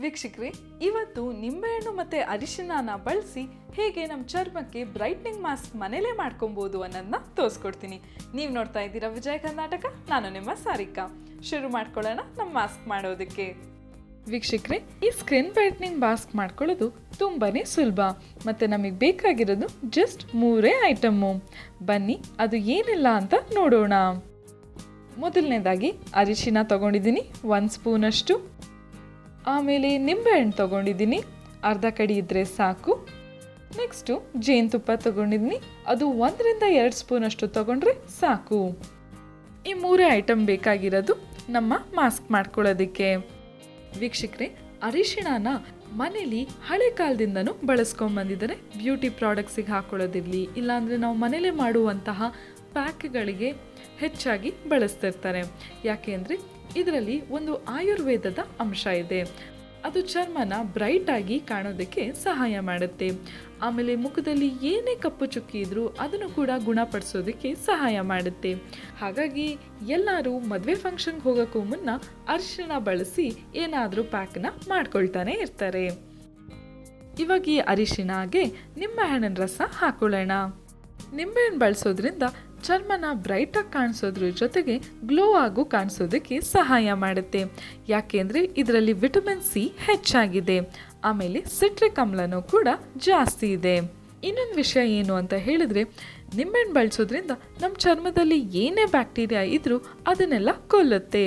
ವೀಕ್ಷಕರೇ, ಇವತ್ತು ನಿಂಬೆಹಣ್ಣು ಮತ್ತು ಅರಿಶಿಣನ ಬಳಸಿ ಹೇಗೆ ನಮ್ಮ ಚರ್ಮಕ್ಕೆ ಬ್ರೈಟ್ನಿಂಗ್ ಮಾಸ್ಕ್ ಮನೇಲೇ ಮಾಡ್ಕೊಬೋದು ಅನ್ನೋದನ್ನ ತೋರಿಸ್ಕೊಡ್ತೀನಿ. ನೀವು ನೋಡ್ತಾ ಇದ್ದೀರಾ ವಿಜಯ ಕರ್ನಾಟಕ. ನಾನು ನಿಮ್ಮ ಸಾರಿಕಾ. ಶುರು ಮಾಡ್ಕೊಳ್ಳೋಣ ನಮ್ಮ ಮಾಸ್ಕ್ ಮಾಡೋದಕ್ಕೆ. ವೀಕ್ಷಕರೇ, ಈ ಸ್ಕಿನ್ ಬ್ರೈಟ್ನಿಂಗ್ ಮಾಸ್ಕ್ ಮಾಡ್ಕೊಳ್ಳೋದು ತುಂಬಾ ಸುಲಭ ಮತ್ತು ನಮಗೆ ಬೇಕಾಗಿರೋದು ಜಸ್ಟ್ 3 ಐಟಮ್ಮು. ಬನ್ನಿ ಅದು ಏನಿಲ್ಲ ಅಂತ ನೋಡೋಣ. ಮೊದಲನೇದಾಗಿ ಅರಿಶಿನ ತಗೊಂಡಿದ್ದೀನಿ 1 ಸ್ಪೂನಷ್ಟು. ಆಮೇಲೆ ನಿಂಬೆಹಣ್ಣು ತೊಗೊಂಡಿದ್ದೀನಿ, ಅರ್ಧ ಕಡಿ ಇದ್ದರೆ ಸಾಕು. ನೆಕ್ಸ್ಟು ಜೇನುತುಪ್ಪ ತೊಗೊಂಡಿದ್ದೀನಿ, ಅದು 1ರಿಂದ 2 ಸ್ಪೂನಷ್ಟು ತೊಗೊಂಡ್ರೆ ಸಾಕು. ಈ 3 ಐಟಮ್ ಬೇಕಾಗಿರೋದು ನಮ್ಮ ಮಾಸ್ಕ್ ಮಾಡ್ಕೊಳ್ಳೋದಕ್ಕೆ. ವೀಕ್ಷಕರೇ, ಅರಿಶಿಣನ ಮನೇಲಿ ಹಳೆ ಕಾಲದಿಂದನೂ ಬಳಸ್ಕೊಂಡ್ಬಂದಿದ್ದಾರೆ. ಬ್ಯೂಟಿ ಪ್ರಾಡಕ್ಟ್ಸಿಗೆ ಹಾಕೊಳ್ಳೋದಿರಲಿ, ಇಲ್ಲಾಂದರೆ ನಾವು ಮನೇಲೇ ಮಾಡುವಂತಹ ಪ್ಯಾಕ್ಗಳಿಗೆ ಹೆಚ್ಚಾಗಿ ಬಳಸ್ತಿರ್ತಾರೆ. ಯಾಕೆ ಅಂದರೆ ಇದರಲ್ಲಿ ಒಂದು ಆಯುರ್ವೇದದ ಅಂಶ ಇದೆ. ಅದು ಚರ್ಮನ ಬ್ರೈಟಾಗಿ ಕಾಣೋದಕ್ಕೆ ಸಹಾಯ ಮಾಡುತ್ತೆ. ಆಮೇಲೆ ಮುಖದಲ್ಲಿ ಏನೇ ಕಪ್ಪು ಚುಕ್ಕಿ ಇದ್ರೂ ಅದನ್ನು ಕೂಡ ಗುಣಪಡಿಸೋದಕ್ಕೆ ಸಹಾಯ ಮಾಡುತ್ತೆ. ಹಾಗಾಗಿ ಎಲ್ಲರೂ ಮದುವೆ ಫಂಕ್ಷನ್ಗೆ ಹೋಗೋಕ್ಕೂ ಮುನ್ನ ಅರಿಶಿಣ ಬಳಸಿ ಏನಾದರೂ ಪ್ಯಾಕ್ನ ಮಾಡ್ಕೊಳ್ತಾನೆ ಇರ್ತಾರೆ. ಇವಾಗ ಈ ಅರಿಶಿಣಗೆ ನಿಂಬೆಹಣ್ಣಿನ ರಸ ಹಾಕೊಳ್ಳೋಣ. ನಿಂಬೆಹಣ್ಣು ಬಳಸೋದ್ರಿಂದ ಚರ್ಮನ ಬ್ರೈಟಾಗಿ ಕಾಣಿಸೋದ್ರ ಜೊತೆಗೆ ಗ್ಲೋ ಆಗು ಕಾಣಿಸೋದಕ್ಕೆ ಸಹಾಯ ಮಾಡುತ್ತೆ. ಯಾಕೆಂದರೆ ಇದರಲ್ಲಿ ವಿಟಮಿನ್ ಸಿ ಹೆಚ್ಚಾಗಿದೆ. ಆಮೇಲೆ ಸಿಟ್ರಿಕ್ ಆಮ್ಲನೂ ಕೂಡ ಜಾಸ್ತಿ ಇದೆ. ಇನ್ನೊಂದು ವಿಷಯ ಏನು ಅಂತ ಹೇಳಿದ್ರೆ, ನಿಂಬೆಹಣ್ಣು ಬಳಸೋದ್ರಿಂದ ನಮ್ಮ ಚರ್ಮದಲ್ಲಿ ಏನೇ ಬ್ಯಾಕ್ಟೀರಿಯಾ ಇದ್ರೂ ಅದನ್ನೆಲ್ಲ ಕೊಲ್ಲುತ್ತೆ.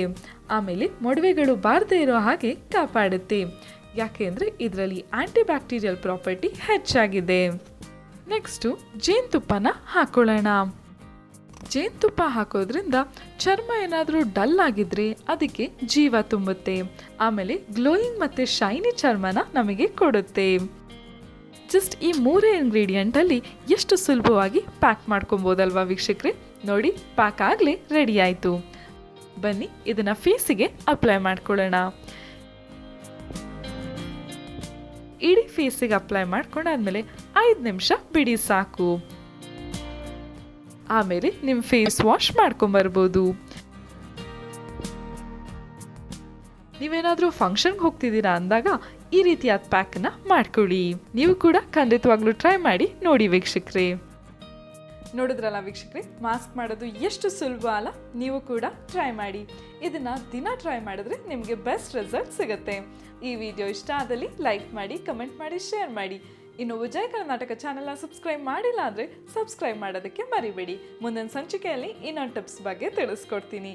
ಆಮೇಲೆ ಮೊಡವೆಗಳು ಬಾರದೇ ಇರೋ ಹಾಗೆ ಕಾಪಾಡುತ್ತೆ. ಯಾಕೆಂದರೆ ಇದರಲ್ಲಿ ಆಂಟಿ ಬ್ಯಾಕ್ಟೀರಿಯಲ್ ಪ್ರಾಪರ್ಟಿ ಹೆಚ್ಚಾಗಿದೆ. ನೆಕ್ಸ್ಟು ಜೇನುತುಪ್ಪನ ಹಾಕೊಳ್ಳೋಣ. ಜೇನುತುಪ್ಪ ಹಾಕೋದ್ರಿಂದ ಚರ್ಮ ಏನಾದರೂ ಡಲ್ ಆಗಿದ್ರೆ ಅದಕ್ಕೆ ಜೀವ ತುಂಬುತ್ತೆ. ಆಮೇಲೆ ಗ್ಲೋಯಿಂಗ್ ಮತ್ತು ಶೈನಿ ಚರ್ಮನ ನಮಗೆ ಕೊಡುತ್ತೆ. ಜಸ್ಟ್ ಈ 3 ಇಂಗ್ರೀಡಿಯೆಂಟಲ್ಲಿ ಎಷ್ಟು ಸುಲಭವಾಗಿ ಪ್ಯಾಕ್ ಮಾಡ್ಕೊಬೋದಲ್ವಾ ವೀಕ್ಷಕರೇ. ನೋಡಿ, ಪ್ಯಾಕ್ ಆಗಲೇ ರೆಡಿ ಆಯಿತು. ಬನ್ನಿ ಇದನ್ನು ಫೇಸಿಗೆ ಅಪ್ಲೈ ಮಾಡ್ಕೊಳ್ಳೋಣ. ಇಡೀ ಫೇಸಿಗೆ ಅಪ್ಲೈ ಮಾಡ್ಕೊಂಡಾದ್ಮೇಲೆ 5 ನಿಮಿಷ ಬಿಡಿ ಸಾಕು. ಆಮೇಲೆ ನಿಮ್ಮ ಫೇಸ್ ವಾಶ್ ಮಾಡ್ಕೊಂಬರ್ಬೋದು. ನೀವೇನಾದರೂ ಫಂಕ್ಷನ್ಗೆ ಹೋಗ್ತಿದ್ದೀರಾ ಅಂದಾಗ ಈ ರೀತಿಯಾದ ಪ್ಯಾಕನ್ನು ಮಾಡ್ಕೊಳ್ಳಿ. ನೀವು ಕೂಡ ಖಂಡಿತವಾಗ್ಲೂ ಟ್ರೈ ಮಾಡಿ ನೋಡಿ ವೀಕ್ಷಕರೇ. ನೋಡಿದ್ರಲ್ಲ ವೀಕ್ಷಕರೇ, ಮಾಸ್ಕ್ ಮಾಡೋದು ಎಷ್ಟು ಸುಲಭ ಅಲ್ಲ. ನೀವು ಕೂಡ ಟ್ರೈ ಮಾಡಿ. ಇದನ್ನು ದಿನ ಟ್ರೈ ಮಾಡಿದ್ರೆ ನಿಮಗೆ ಬೆಸ್ಟ್ ರಿಸಲ್ಟ್ ಸಿಗುತ್ತೆ. ಈ ವಿಡಿಯೋ ಇಷ್ಟ ಆದಲ್ಲಿ ಲೈಕ್ ಮಾಡಿ, ಕಮೆಂಟ್ ಮಾಡಿ, ಶೇರ್ ಮಾಡಿ. ಇನ್ನು ವಿಜಯ ಕರ್ನಾಟಕ ಚಾನೆಲ್ನ ಸಬ್ಸ್ಕ್ರೈಬ್ ಮಾಡಿಲ್ಲ ಅಂದರೆ ಸಬ್ಸ್ಕ್ರೈಬ್ ಮಾಡೋದಕ್ಕೆ ಮರಿಬೇಡಿ. ಮುಂದಿನ ಸಂಚಿಕೆಯಲ್ಲಿ ಇನ್ನೊಂದು ಟಿಪ್ಸ್ ಬಗ್ಗೆ ತಿಳಿಸ್ಕೊಡ್ತೀನಿ.